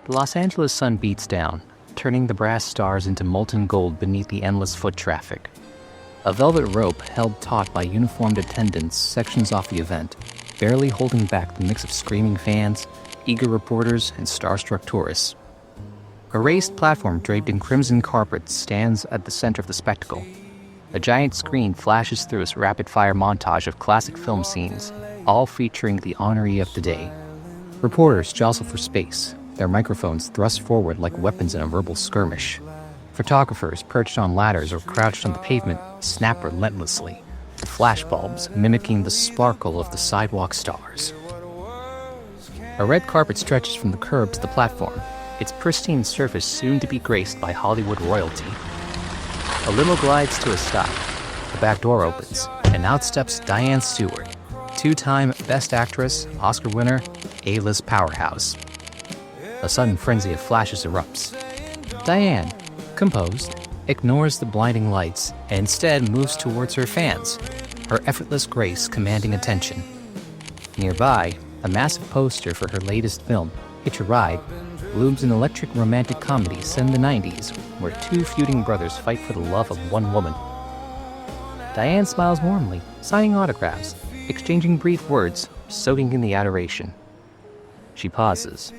The Los Angeles sun beats down, turning the brass stars into molten gold beneath the endless foot traffic. A velvet rope held taut by uniformed attendants sections off the event, barely holding back the mix of screaming fans, eager reporters, and starstruck tourists. A raised platform draped in crimson carpet stands at the center of the spectacle. A giant screen flashes through its rapid-fire montage of classic film scenes, all featuring the honoree of the day. Reporters jostle for space, their microphones thrust forward like weapons in a verbal skirmish. Photographers perched on ladders or crouched on the pavement snap relentlessly, the flashbulbs mimicking the sparkle of the sidewalk stars. A red carpet stretches from the curb to the platform, its pristine surface soon to be graced by Hollywood royalty. A limo glides to a stop. The back door opens, and out steps Diane Stewart, two-time Best Actress, Oscar winner, A-list powerhouse. A sudden frenzy of flashes erupts. Diane, composed, ignores the blinding lights and instead moves towards her fans, her effortless grace commanding attention. Nearby, a massive poster for her latest film, Hitch a Ride, looms an electric romantic comedy set in the 90s where two feuding brothers fight for the love of one woman. Diane smiles warmly, signing autographs, exchanging brief words, soaking in the adoration. She pauses.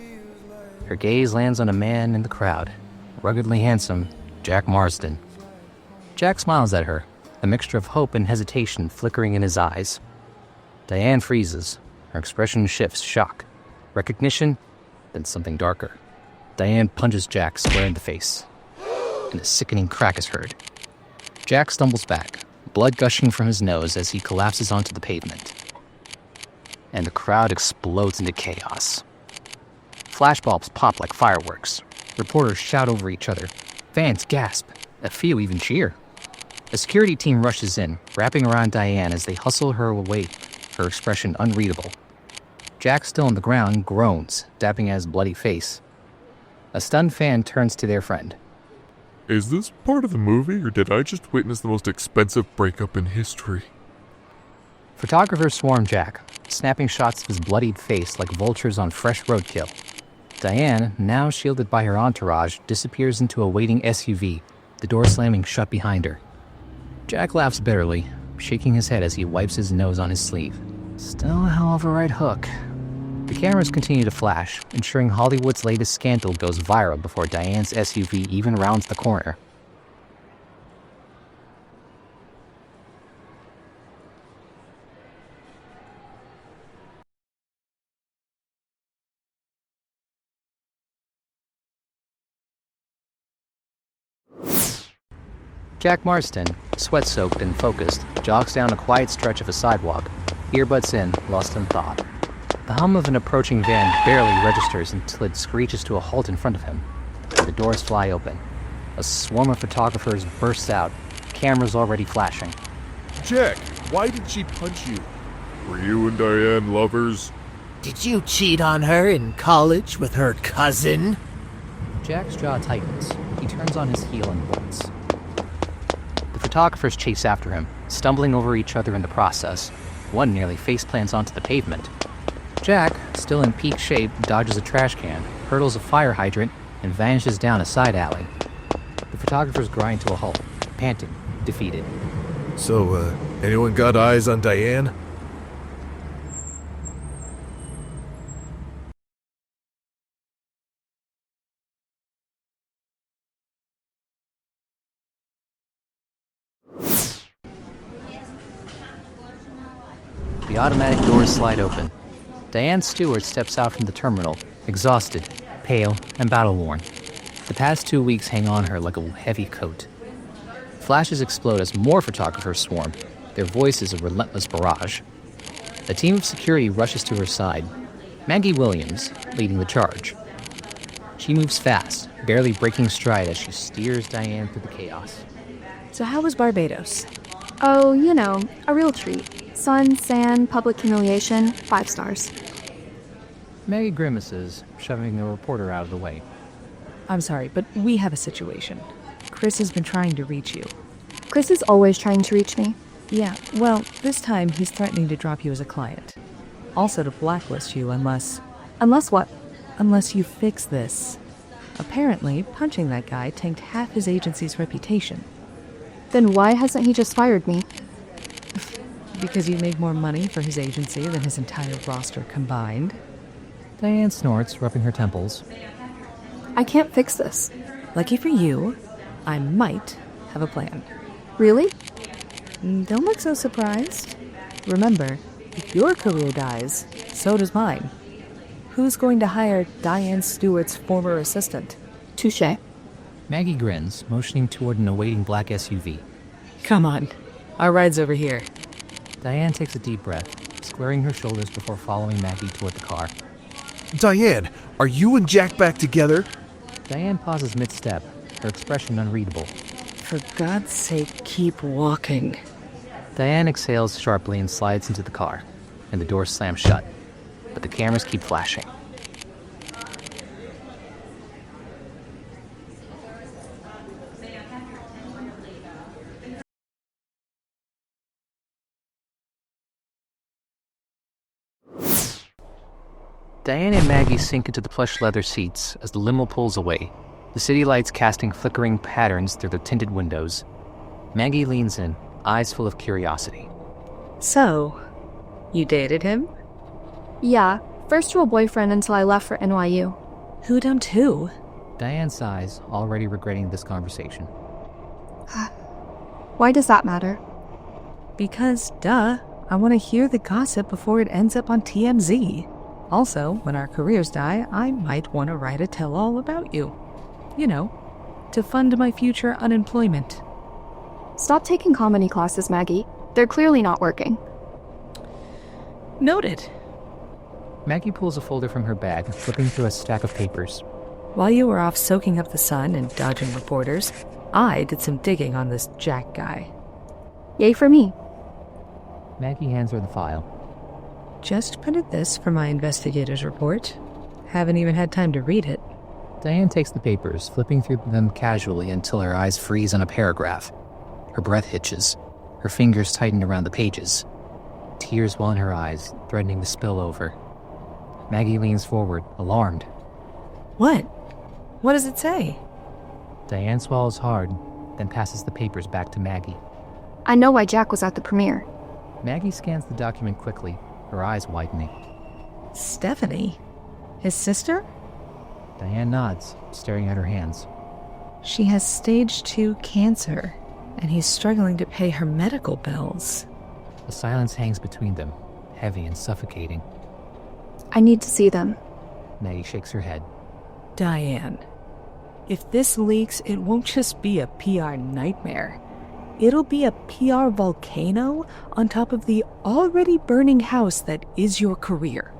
Her gaze lands on a man in the crowd, ruggedly handsome Jack Marsden. Jack smiles at her, a mixture of hope and hesitation flickering in his eyes. Diane freezes. Her expression shifts, shock, recognition, then something darker. Diane punches Jack square in the face, and a sickening crack is heard. Jack stumbles back, blood gushing from his nose as he collapses onto the pavement. And the crowd explodes into chaos. Flashbulbs pop like fireworks. Reporters shout over each other. Fans gasp. A few even cheer. A security team rushes in, wrapping around Diane as they hustle her away, her expression unreadable. Jack, still on the ground, groans, dapping at his bloody face. A stunned fan turns to their friend. Is this part of the movie, or did I just witness the most expensive breakup in history? Photographers swarm Jack, snapping shots of his bloodied face like vultures on fresh roadkill. Diane, now shielded by her entourage, disappears into a waiting SUV, the door slamming shut behind her. Jack laughs bitterly, shaking his head as he wipes his nose on his sleeve. Still a hell of a right hook. The cameras continue to flash, ensuring Hollywood's latest scandal goes viral before Diane's SUV even rounds the corner. Jack Marsden, sweat-soaked and focused, jogs down a quiet stretch of a sidewalk, earbuds in, lost in thought. The hum of an approaching van barely registers until it screeches to a halt in front of him. The doors fly open. A swarm of photographers bursts out, cameras already flashing. Jack, why did she punch you? Were you and Diane lovers? Did you cheat on her in college with her cousin? Jack's jaw tightens. He turns on his heel and bolts. The photographers chase after him, stumbling over each other in the process. One nearly faceplants onto the pavement. Jack, still in peak shape, dodges a trash can, hurdles a fire hydrant, and vanishes down a side alley. The photographers grind to a halt, panting, defeated. So, anyone got eyes on Diane? The automatic doors slide open. Diane Stewart steps out from the terminal, exhausted, pale, and battle-worn. The past 2 weeks hang on her like a heavy coat. Flashes explode as more photographers swarm, their voices a relentless barrage. A team of security rushes to her side, Maggie Williams leading the charge. She moves fast, barely breaking stride as she steers Diane through the chaos. So how was Barbados? Oh, you know, a real treat. Sun, sand, public humiliation, 5 stars. Maggie grimaces, shoving the reporter out of the way. I'm sorry, but we have a situation. Chris has been trying to reach you. Chris is always trying to reach me. Yeah, well, this time he's threatening to drop you as a client. Also to blacklist you unless... Unless what? unless you fix this. Apparently, punching that guy tanked half his agency's reputation. Then why hasn't he just fired me? Because you make more money for his agency than his entire roster combined. Diane snorts, rubbing her temples. I can't fix this. Lucky for you, I might have a plan. Really? Don't look so surprised. Remember, if your career dies, so does mine. Who's going to hire Diane Stewart's former assistant? Touché. Maggie grins, motioning toward an awaiting black SUV. Come on, our ride's over here. Diane takes a deep breath, squaring her shoulders before following Maggie toward the car. Diane, are you and Jack back together? Diane pauses mid-step, her expression unreadable. For God's sake, keep walking. Diane exhales sharply and slides into the car, and the doors slam shut. But the cameras keep flashing. Diane and Maggie sink into the plush leather seats as the limo pulls away, the city lights casting flickering patterns through the tinted windows. Maggie leans in, eyes full of curiosity. So, you dated him? Yeah, first rule boyfriend until I left for NYU. Who dumped who? Diane sighs, already regretting this conversation. Why does that matter? Because, duh, I want to hear the gossip before it ends up on TMZ. Also, when our careers die, I might want to write a tell-all about you. You know, to fund my future unemployment. Stop taking comedy classes, Maggie. They're clearly not working. Noted. Maggie pulls a folder from her bag, flipping through a stack of papers. While you were off soaking up the sun and dodging reporters, I did some digging on this Jack guy. Yay for me. Maggie hands her the file. Just printed this for my investigator's report. Haven't even had time to read it. Diane takes the papers, flipping through them casually until her eyes freeze on a paragraph. Her breath hitches. Her fingers tighten around the pages. Tears well in her eyes, threatening to spill over. Maggie leans forward, alarmed. What? What does it say? Diane swallows hard, then passes the papers back to Maggie. I know why Jack was at the premiere. Maggie scans the document quickly, her eyes widening. Stephanie? His sister? Diane nods, staring at her hands. She has stage 2 cancer, and he's struggling to pay her medical bills. A silence hangs between them, heavy and suffocating. I need to see them. Maggie shakes her head. Diane, if this leaks, it won't just be a PR nightmare. It'll be a PR volcano on top of the already burning house that is your career.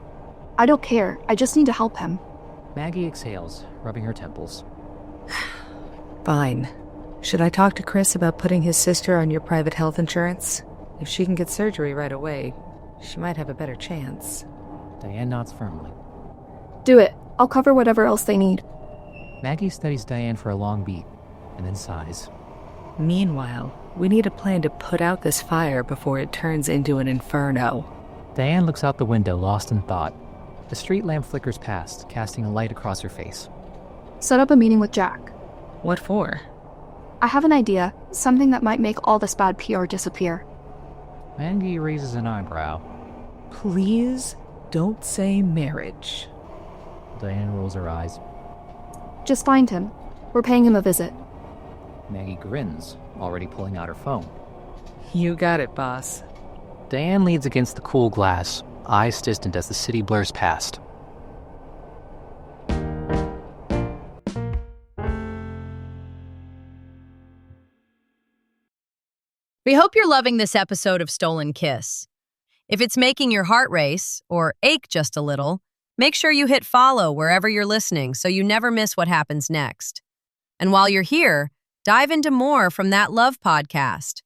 I don't care. I just need to help him. Maggie exhales, rubbing her temples. Fine. Should I talk to Chris about putting his sister on your private health insurance? If she can get surgery right away, she might have a better chance. Diane nods firmly. Do it. I'll cover whatever else they need. Maggie studies Diane for a long beat, and then sighs. Meanwhile, we need a plan to put out this fire before it turns into an inferno. Diane looks out the window, lost in thought. The street lamp flickers past, casting a light across her face. Set up a meeting with Jack. What for? I have an idea. Something that might make all this bad PR disappear. Maggie raises an eyebrow. Please don't say marriage. Diane rolls her eyes. Just find him. We're paying him a visit. Maggie grins, already pulling out her phone. You got it, boss. Diane leans against the cool glass, eyes distant as the city blurs past. We hope you're loving this episode of Stolen Kiss. If it's making your heart race or ache just a little, make sure you hit follow wherever you're listening so you never miss what happens next. And while you're here, dive into more from That Love podcast.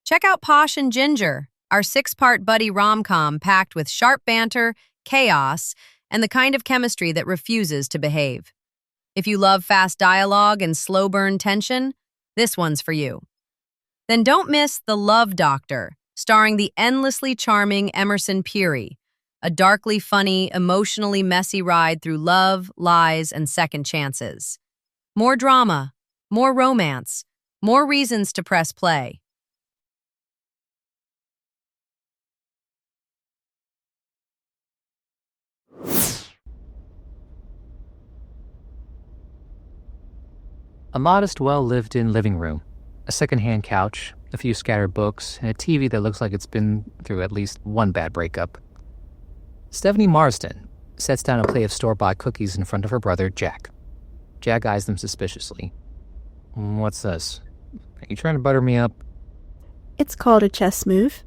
Check out Posh and Ginger, our 6-part buddy rom-com packed with sharp banter, chaos, and the kind of chemistry that refuses to behave. If you love fast dialogue and slow burn tension, this one's for you. Then don't miss The Love Doctor, starring the endlessly charming Emerson Peary, a darkly funny, emotionally messy ride through love, lies, and second chances. More drama, more romance, more reasons to press play. A modest, well-lived-in living room, a second-hand couch, a few scattered books, and a TV that looks like it's been through at least one bad breakup. Stephanie Marsden sets down a plate of store-bought cookies in front of her brother, Jack. Jack eyes them suspiciously. What's this? Are you trying to butter me up? It's called a chess move.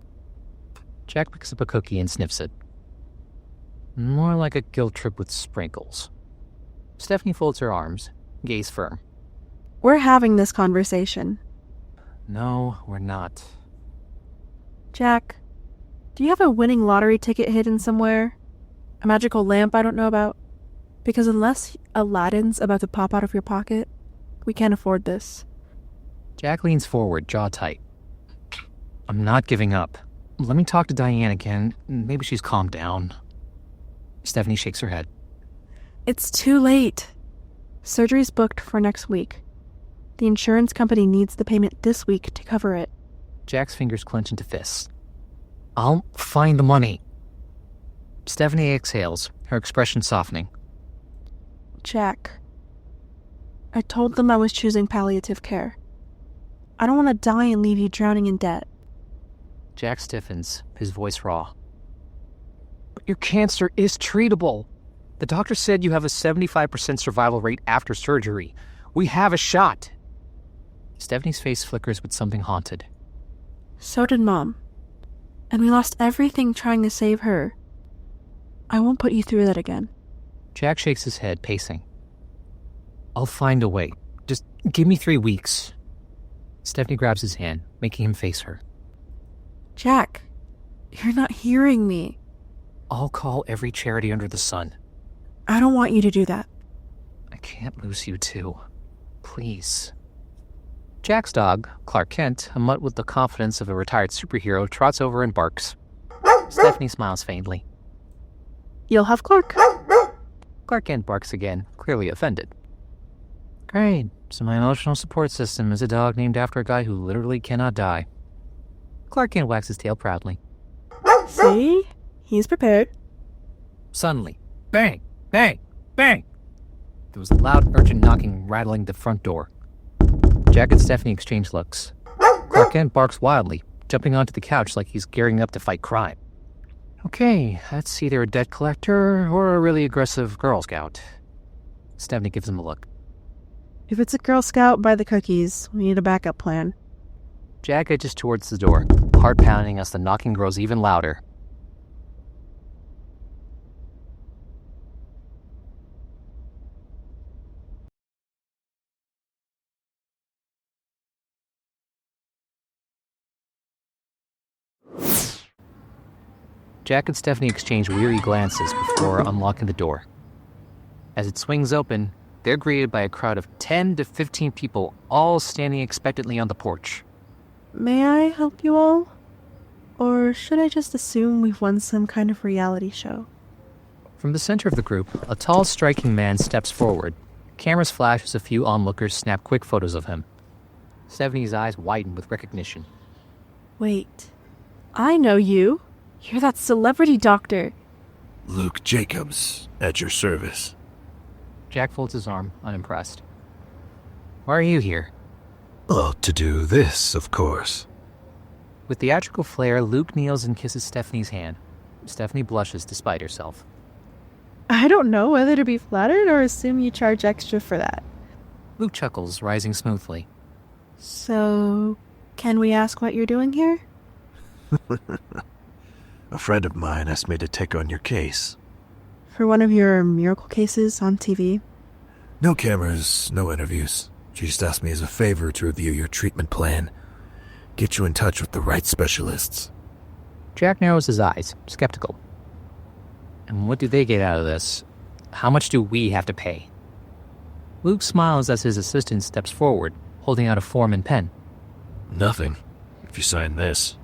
Jack picks up a cookie and sniffs it. More like a guilt trip with sprinkles. Stephanie folds her arms, gaze firm. We're having this conversation. No, we're not. Jack, do you have a winning lottery ticket hidden somewhere? A magical lamp I don't know about? Because unless Aladdin's about to pop out of your pocket, we can't afford this. Jack leans forward, jaw tight. I'm not giving up. Let me talk to Diane again. Maybe she's calmed down. Stephanie shakes her head. It's too late. Surgery's booked for next week. The insurance company needs the payment this week to cover it. Jack's fingers clench into fists. I'll find the money. Stephanie exhales, her expression softening. Jack, I told them I was choosing palliative care. I don't want to die and leave you drowning in debt. Jack stiffens, his voice raw. But your cancer is treatable. The doctor said you have a 75% survival rate after surgery. We have a shot. Stephanie's face flickers with something haunted. So did Mom. And we lost everything trying to save her. I won't put you through that again. Jack shakes his head, pacing. I'll find a way. Just give me 3 weeks. Stephanie grabs his hand, making him face her. Jack, you're not hearing me. I'll call every charity under the sun. I don't want you to do that. I can't lose you too. Please. Jack's dog, Clark Kent, a mutt with the confidence of a retired superhero, trots over and barks. Stephanie smiles faintly. You'll have Clark. Clark Kent barks again, clearly offended. Great, so my emotional support system is a dog named after a guy who literally cannot die. Clark Kent wags his tail proudly. See? He's prepared. Suddenly, bang, bang, bang! There was a loud, urgent knocking rattling the front door. Jack and Stephanie exchange looks. Clark Kent barks wildly, jumping onto the couch like he's gearing up to fight crime. Okay, that's either a debt collector or a really aggressive Girl Scout. Stephanie gives him a look. If it's a Girl Scout, buy the cookies. We need a backup plan. Jack edges towards the door, heart pounding as the knocking grows even louder. Jack and Stephanie exchange weary glances before unlocking the door. As it swings open, they're greeted by a crowd of 10 to 15 people, all standing expectantly on the porch. May I help you all? Or should I just assume we've won some kind of reality show? From the center of the group, a tall, striking man steps forward. Cameras flash as a few onlookers snap quick photos of him. Stephanie's eyes widen with recognition. Wait, I know you. You're that celebrity doctor. Luke Jacobs, at your service. Jack folds his arm, unimpressed. Why are you here? Oh, to do this, of course. With theatrical flair, Luke kneels and kisses Stephanie's hand. Stephanie blushes despite herself. I don't know whether to be flattered or assume you charge extra for that. Luke chuckles, rising smoothly. So, can we ask what you're doing here? A friend of mine asked me to take on your case. For one of your miracle cases on TV? No cameras, no interviews. She just asked me as a favor to review your treatment plan. Get you in touch with the right specialists. Jack narrows his eyes, skeptical. And what do they get out of this? How much do we have to pay? Luke smiles as his assistant steps forward, holding out a form and pen. Nothing, if you sign this.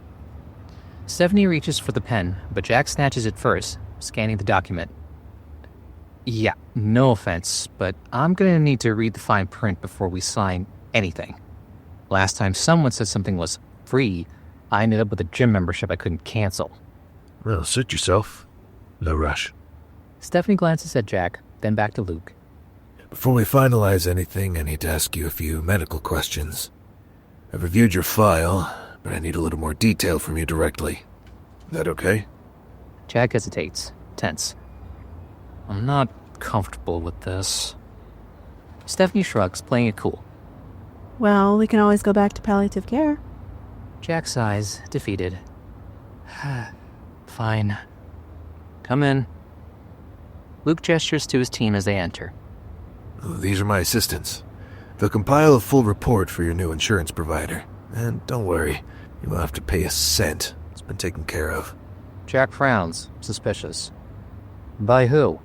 Stephanie reaches for the pen, but Jack snatches it first, scanning the document. Yeah, no offense, but I'm gonna need to read the fine print before we sign anything. Last time someone said something was free, I ended up with a gym membership I couldn't cancel. Well, suit yourself. No rush. Stephanie glances at Jack, then back to Luke. Before we finalize anything, I need to ask you a few medical questions. I've reviewed your file, but I need a little more detail from you directly. That okay? Jack hesitates, tense. I'm not comfortable with this. Stephanie shrugs, playing it cool. Well, we can always go back to palliative care. Jack sighs, defeated. Fine. Come in. Luke gestures to his team as they enter. These are my assistants. They'll compile a full report for your new insurance provider. And don't worry, you won't have to pay a cent. It's been taken care of. Jack frowns, suspicious. By who?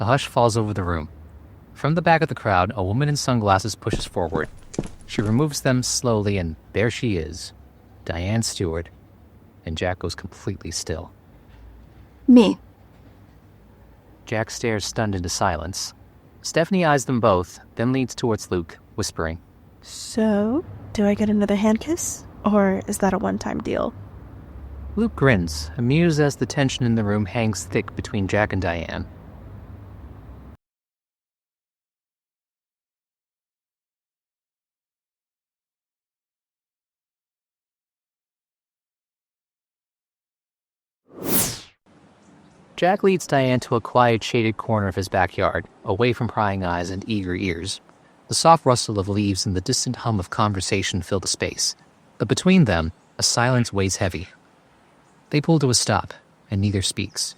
A hush falls over the room. From the back of the crowd, a woman in sunglasses pushes forward. She removes them slowly, and there she is, Diane Stewart. And Jack goes completely still. Me. Jack stares stunned into silence. Stephanie eyes them both, then leans towards Luke, whispering. So, do I get another hand kiss? Or is that a one-time deal? Luke grins, amused as the tension in the room hangs thick between Jack and Diane. Jack leads Diane to a quiet, shaded corner of his backyard, away from prying eyes and eager ears. The soft rustle of leaves and the distant hum of conversation fill the space, but between them, a silence weighs heavy. They pull to a stop, and neither speaks.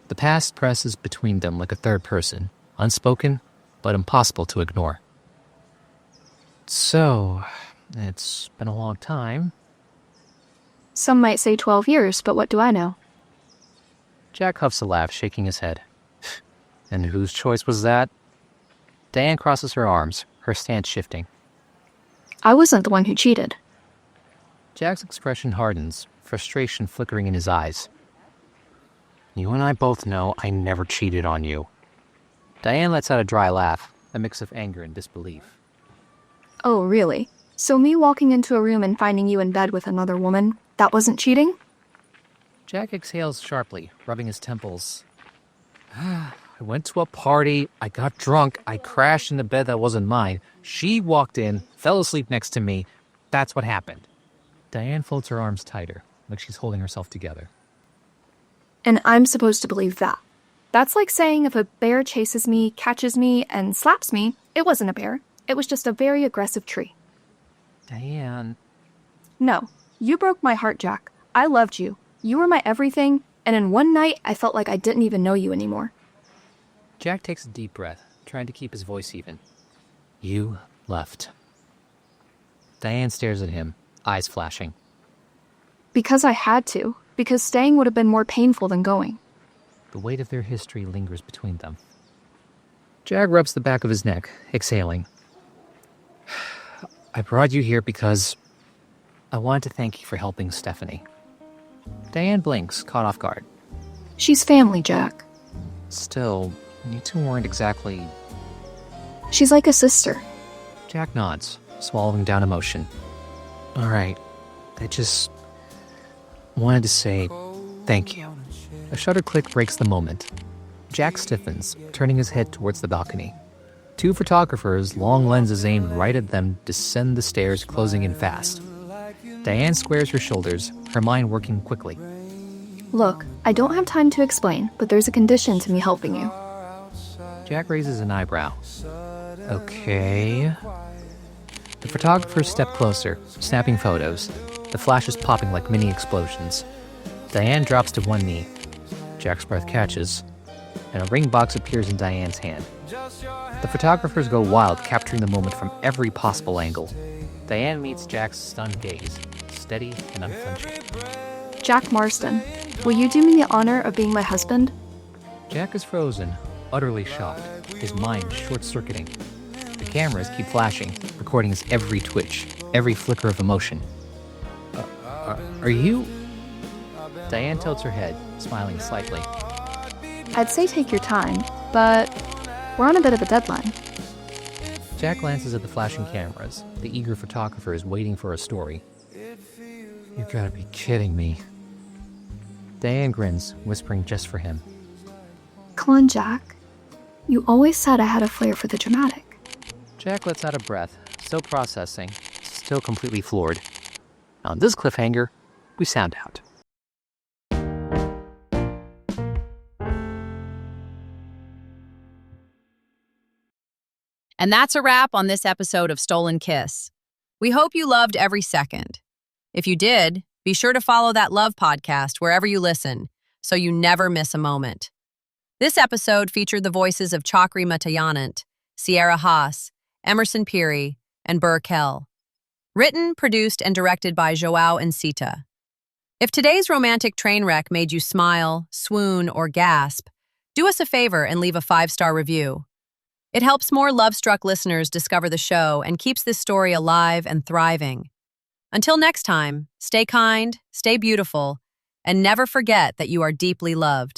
The past presses between them like a third person, unspoken, but impossible to ignore. So, it's been a long time. Some might say 12 years, but what do I know? Jack huffs a laugh, shaking his head. And whose choice was that? Diane crosses her arms, her stance shifting. I wasn't the one who cheated. Jack's expression hardens, frustration flickering in his eyes. You and I both know I never cheated on you. Diane lets out a dry laugh, a mix of anger and disbelief. Oh, really? So me walking into a room and finding you in bed with another woman, that wasn't cheating? Jack exhales sharply, rubbing his temples. I went to a party, I got drunk, I crashed in the bed that wasn't mine. She walked in, fell asleep next to me. That's what happened. Diane folds her arms tighter, like she's holding herself together. And I'm supposed to believe that. That's like saying if a bear chases me, catches me, and slaps me, it wasn't a bear. It was just a very aggressive tree. Diane... No, you broke my heart, Jack. I loved you. You were my everything, and in one night, I felt like I didn't even know you anymore. Jack takes a deep breath, trying to keep his voice even. You left. Diane stares at him, eyes flashing. Because I had to. Because staying would have been more painful than going. The weight of their history lingers between them. Jack rubs the back of his neck, exhaling. I brought you here because I wanted to thank you for helping Stephanie. Diane blinks, caught off guard. She's family, Jack. Still, you two weren't exactly... She's like a sister. Jack nods, swallowing down emotion. All right, I just wanted to say thank you. A shutter click breaks the moment. Jack stiffens, turning his head towards the balcony. Two photographers, long lenses aimed right at them, descend the stairs, closing in fast. Diane squares her shoulders, her mind working quickly. Look, I don't have time to explain, but there's a condition to me helping you. Jack raises an eyebrow. Okay. The photographers step closer, snapping photos, the flashes popping like mini explosions. Diane drops to one knee. Jack's breath catches, and a ring box appears in Diane's hand. The photographers go wild, capturing the moment from every possible angle. Diane meets Jack's stunned gaze, steady and unflinching. Jack Marsden, will you do me the honor of being my husband? Jack is frozen, utterly shocked, his mind short-circuiting. The cameras keep flashing, recording his every twitch, every flicker of emotion. Are you... Diane tilts her head, smiling slightly. I'd say take your time, but we're on a bit of a deadline. Jack glances at the flashing cameras. The eager photographer is waiting for a story. You gotta be kidding me. Diane grins, whispering just for him. Come on, Jack. You always said I had a flair for the dramatic. Jack lets out a breath, still processing, still completely floored. On this cliffhanger, we sound out. And that's a wrap on this episode of Stolen Kiss. We hope you loved every second. If you did, be sure to follow That Love podcast wherever you listen, so you never miss a moment. This episode featured the voices of Chakri Matayanant, Sierra Haas, Emerson Peary, and Burr Kell. Written, produced, and directed by Joao and Sita. If today's romantic train wreck made you smile, swoon, or gasp, do us a favor and leave a 5-star review. It helps more love-struck listeners discover the show and keeps this story alive and thriving. Until next time, stay kind, stay beautiful, and never forget that you are deeply loved.